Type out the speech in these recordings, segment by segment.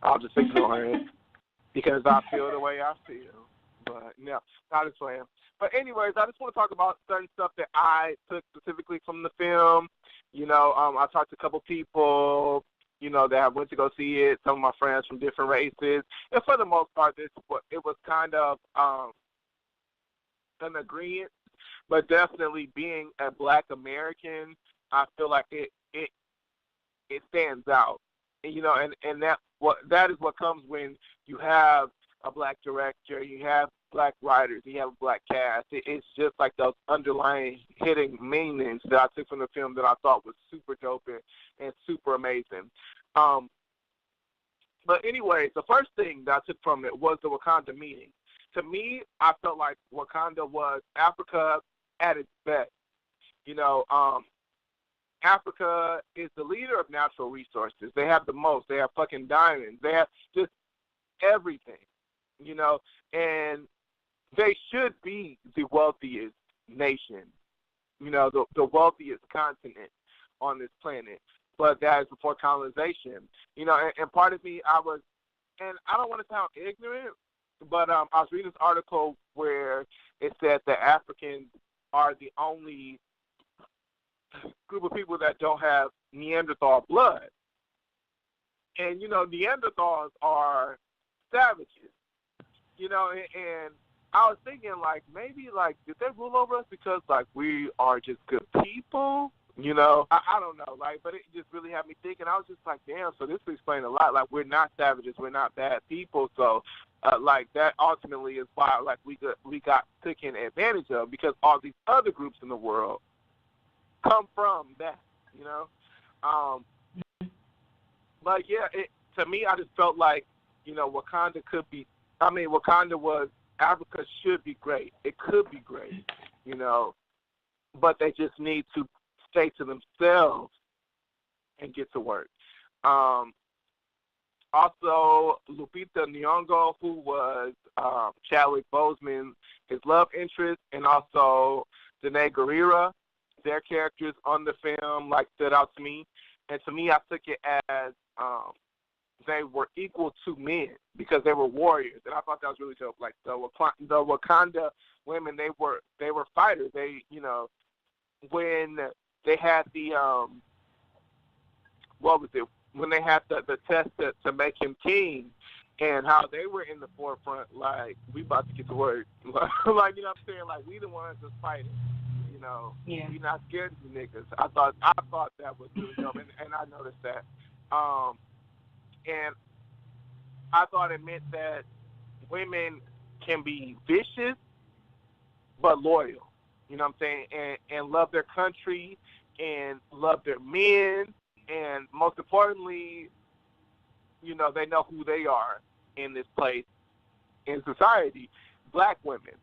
I'll just ignore it because I feel the way I feel. But no, not as playing. But anyways, I just want to talk about certain stuff that I took specifically from the film. I talked to a couple people, that went to go see it. Some of my friends from different races, and for the most part, it was kind of an agreement. But definitely being a Black American, I feel like it stands out. And that is what comes when you have a Black director, you have Black writers, you have a Black cast. It's just like those underlying hidden meanings that I took from the film that I thought was super dope and super amazing. But anyways, the first thing that I took from it was the Wakanda meeting. To me, I felt like Wakanda was Africa at its best. Africa is the leader of natural resources. They have the most. They have fucking diamonds. They have just everything, and they should be the wealthiest nation, the wealthiest continent on this planet. But that is before colonization, and part of me, and I don't want to sound ignorant, but I was reading this article where it said that Africans are the only group of people that don't have Neanderthal blood. And, Neanderthals are savages, and I was thinking, maybe, did they rule over us because, we are just good people? I don't know, but it just really had me thinking. I was just like, damn, so this would explain a lot. We're not savages, we're not bad people, so, that ultimately is why, we got taken advantage of, because all these other groups in the world come from that, But, yeah, to me, I just felt like, Wakanda was, Africa should be great. It could be great, but they just need to stay to themselves and get to work. Also, Lupita Nyong'o, who was Chadwick Boseman, his love interest, and also Danae Gurira, their characters on the film stood out to me. And to me, I took it as they were equal to men because they were warriors, and I thought that was really dope. The Wakanda women, they were fighters. They, when they had the when they had the test to make him king, and how they were in the forefront, we about to get to work, you know what I'm saying? We the ones that's fighting. Yeah. We not scared of you niggas. I thought that was really dope, and I noticed that. And I thought it meant that women can be vicious but loyal. You know what I'm saying? And love their country and love their men, and most importantly, they know who they are in this place in society. Black women.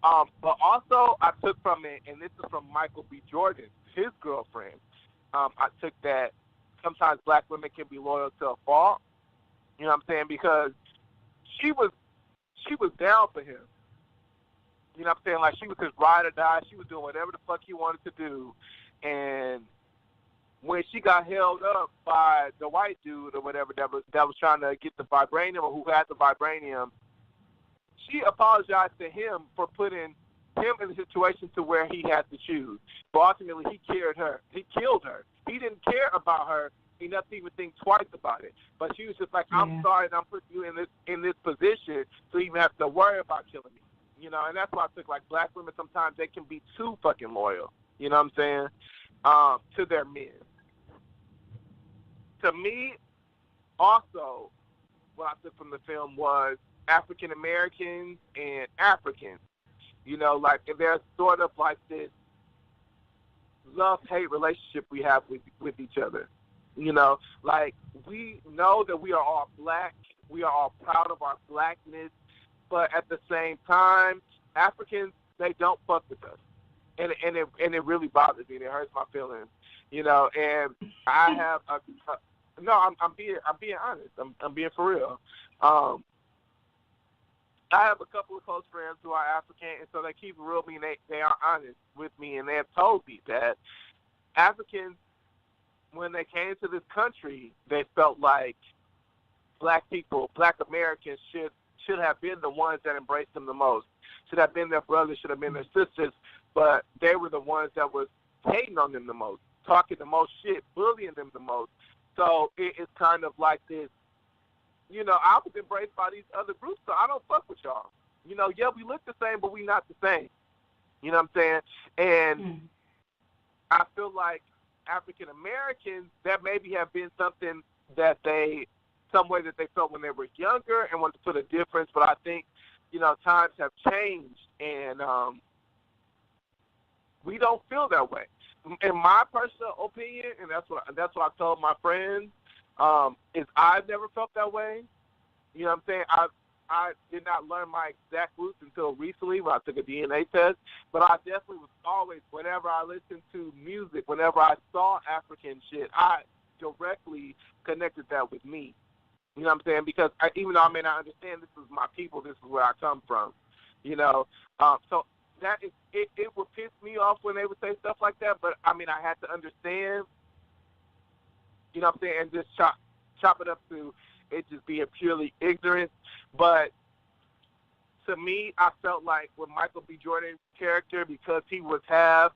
But also, I took from it, and this is from Michael B. Jordan, his girlfriend. I took that sometimes Black women can be loyal to a fault. You know what I'm saying? Because she was down for him. You know what I'm saying? She was his ride or die. She was doing whatever the fuck he wanted to do. And when she got held up by the white dude or whatever that was trying to get the vibranium, or who had the vibranium, she apologized to him for putting him in a situation to where he had to choose. But ultimately, he killed her. He didn't care about her enough to even think twice about it. But she was just like, I'm sorry that I'm putting you in this position to even have to worry about killing me. And that's why I took, Black women, sometimes they can be too fucking loyal. You know what I'm saying? To their men. To me, also, what I took from the film was African Americans and Africans. There's sort of this love-hate relationship we have with each other. We know that we are all Black. We are all proud of our Blackness. But at the same time, Africans, they don't fuck with us. And it really bothers me. And it hurts my feelings. And I have no, I'm being honest. I'm being for real. I have a couple of close friends who are African, and so they keep it real with me, and they are honest with me, and they have told me that Africans, when they came to this country, they felt like black people, black Americans should have been the ones that embraced them the most. Should have been their brothers, should have been their sisters, but they were the ones that was hating on them the most, talking the most shit, bullying them the most. So it's kind of like this, you know, I was embraced by these other groups, so I don't fuck with y'all. You know, yeah, we look the same, but we not the same. You know what I'm saying? And I feel like African Americans, that maybe have been something that some way that they felt when they were younger and wanted to put a difference, but I think, you know, times have changed, and we don't feel that way. In my personal opinion, and that's what I told my friends, is I've never felt that way. You know what I'm saying? I did not learn my exact roots until recently when I took a DNA test, but I definitely was always, whenever I listened to music, whenever I saw African shit, I directly connected that with me. You know what I'm saying? Because even though I may not understand, this is my people, this is where I come from. You know, so that is it would piss me off when they would say stuff like that, but I mean, I had to understand. You know what I'm saying? And just chop it up to it just being purely ignorant. But to me, I felt like with Michael B. Jordan's character, because he was half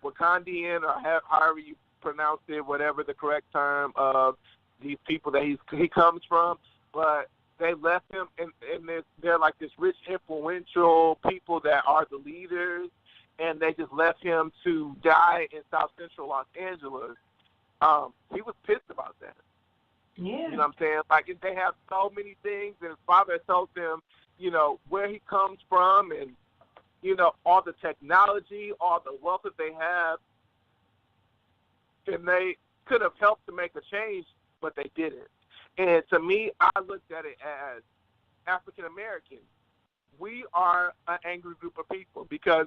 Wakandian, or however you pronounce it, whatever the correct term of these people that he comes from, but they left him and they're like this rich, influential people that are the leaders, and they just left him to die in South Central Los Angeles. He was pissed about that. Yeah. You know what I'm saying? Like, they have so many things, and his father told them, you know, where he comes from, and, you know, all the technology, all the wealth that they have, and they could have helped to make a change, but they didn't. And to me, I looked at it as African Americans. We are an angry group of people because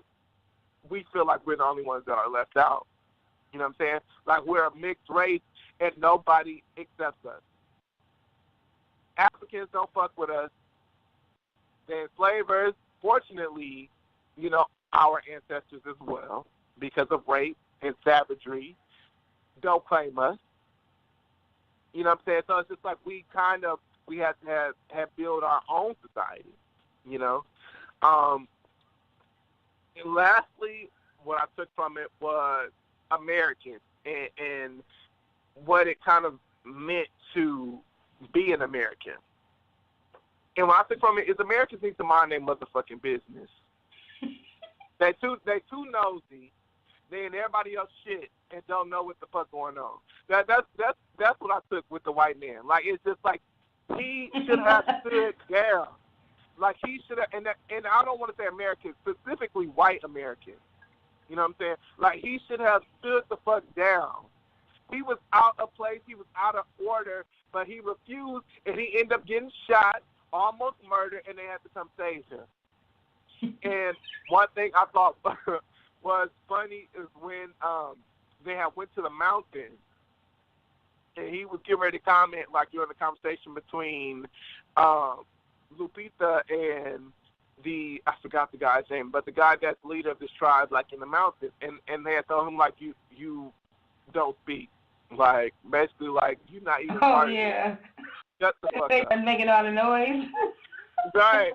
we feel like we're the only ones that are left out. You know what I'm saying? Like, we're a mixed race and nobody accepts us. Africans don't fuck with us. The enslavers, fortunately, you know, our ancestors as well, because of rape and savagery, don't claim us. You know what I'm saying? So it's just like we have to have built our own society, you know? And lastly, what I took from it was Americans and what it kind of meant to be an American. And what I took from it is Americans need to mind their motherfucking business. They too nosy. They in everybody else shit and don't know what the fuck going on. That's what I took with the white man. Like, it's just like he should have stood down. Like, he should have, and I don't want to say Americans, specifically white Americans. You know what I'm saying? Like, he should have stood the fuck down. He was out of place. He was out of order, but he refused, and he ended up getting shot, almost murdered, and they had to come save him. And one thing I thought was funny is when they had went to the mountain, and he was getting ready to comment, like, during the conversation between Lupita and I forgot the guy's name, but the guy that's leader of this tribe, like, in the mountains, and they had told him, like, you don't speak. Like, basically, like, you're not even part of it. Shut the fuck they up. They making all the noise. Right.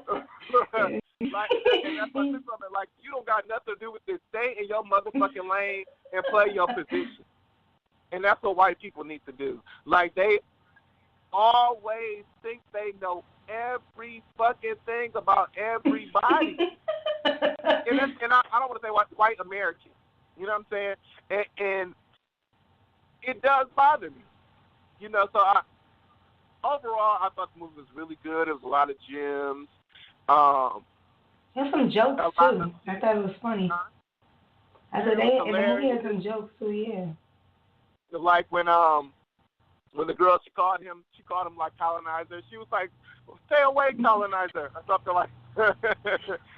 Like, and that's what I'm like, you don't got nothing to do with this. Stay in your motherfucking lane and play your position. And that's what white people need to do. Like, they always think they know every fucking thing about everybody. and I don't want to say white American. You know what I'm saying? And it does bother me. You know, so overall, I thought the movie was really good. It was a lot of gems. There's some jokes, too. I thought it was funny. I said, the movie had some jokes, too, yeah. Like, when the girl, she called him like colonizer. She was like, stay away, colonizer, or something like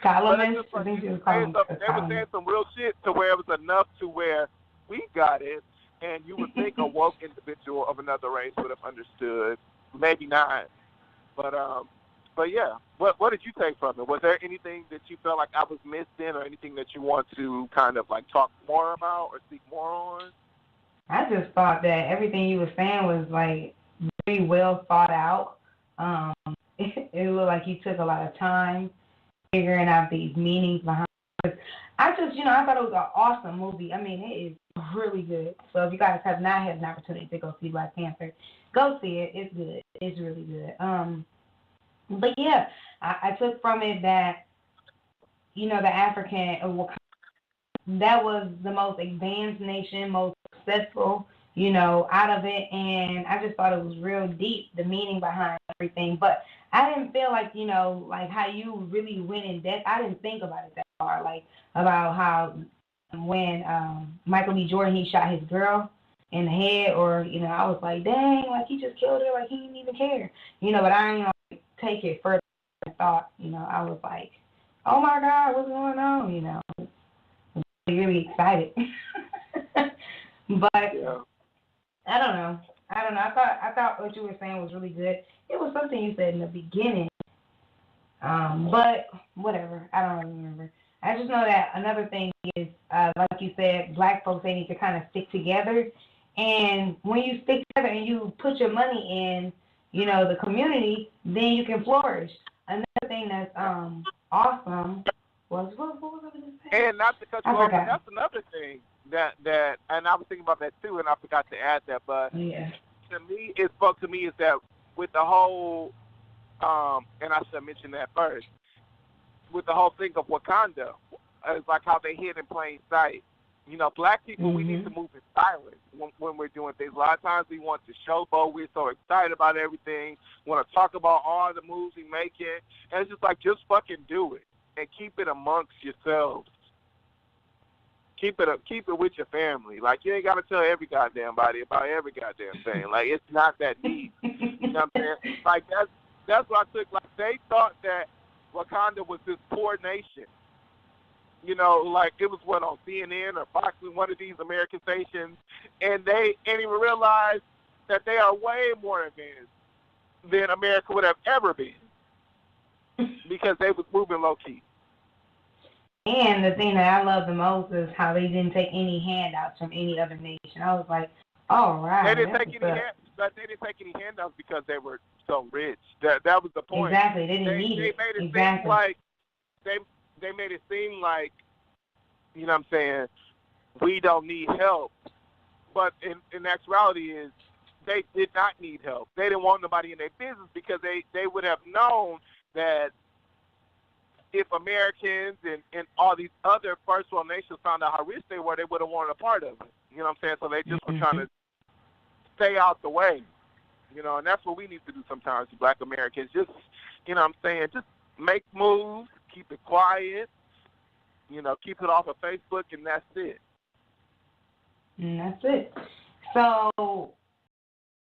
colonist? I think she was calling they were saying some real shit to where it was enough to where we got it, and you would think a woke individual of another race would have understood. Maybe not. But yeah. What did you take from it? Was there anything that you felt like I was missing, or anything that you want to kind of like talk more about or speak more on? I just thought that everything you were saying was like very well thought out. It looked like he took a lot of time figuring out these meanings behind it. I thought it was an awesome movie. I mean, it is really good. So if you guys have not had an opportunity to go see Black Panther, go see it. It's good. It's really good. But yeah, I took from it that, the African, that was the most advanced nation, most successful, out of it. And I just thought it was real deep, the meaning behind everything. But I didn't feel like, like how you really went in depth. I didn't think about it that far, like about how when Michael B. Jordan, he shot his girl in the head, or, I was like, dang, like he just killed her, like he didn't even care, but I didn't take it further than I thought, I was like, oh my God, what's going on, really excited. But yeah. I don't know. I thought what you were saying was really good. It was something you said in the beginning. But whatever. I don't remember. I just know that another thing is, like you said, Black folks, they need to kind of stick together. And when you stick together and you put your money in, the community, then you can flourish. Another thing that's awesome was, what was I going to say? And not to cut you off, but that's another thing that, and I was thinking about that too, and I forgot to add that, but yeah. To me, it spoke to me is that with the whole, and I should mention that first, with the whole thing of Wakanda, it's like how they hid in plain sight. Black people, we need to move in silence when we're doing things. A lot of times we want to showboat. We're so excited about everything. We want to talk about all the moves we making. And it's just like, just fucking do it. And keep it amongst yourselves. Keep it with your family. Like, you ain't got to tell every goddamn body about every goddamn thing. Like, it's not that deep. You know what I'm saying? Like, that's what I took. Like, they thought that Wakanda was this poor nation. Like it was on CNN or Fox, one of these American stations, and they ain't even realize that they are way more advanced than America would have ever been because they was moving low key. And the thing that I love the most is how they didn't take any handouts from any other nation. I was like, all right. They didn't take any handouts because they were so rich. That was the point. Exactly. They didn't need it. Made it exactly. seem like they made it seem like, you know what I'm saying, we don't need help. But in actuality is they did not need help. They didn't want nobody in their business because they would have known that if Americans and all these other first world nations found out how rich they were, they would have wanted a part of it. You know what I'm saying? So they just were trying to stay out the way. And that's what we need to do sometimes, Black Americans. Just, you know what I'm saying, just make moves, keep it quiet, keep it off of Facebook, and that's it. And that's it. So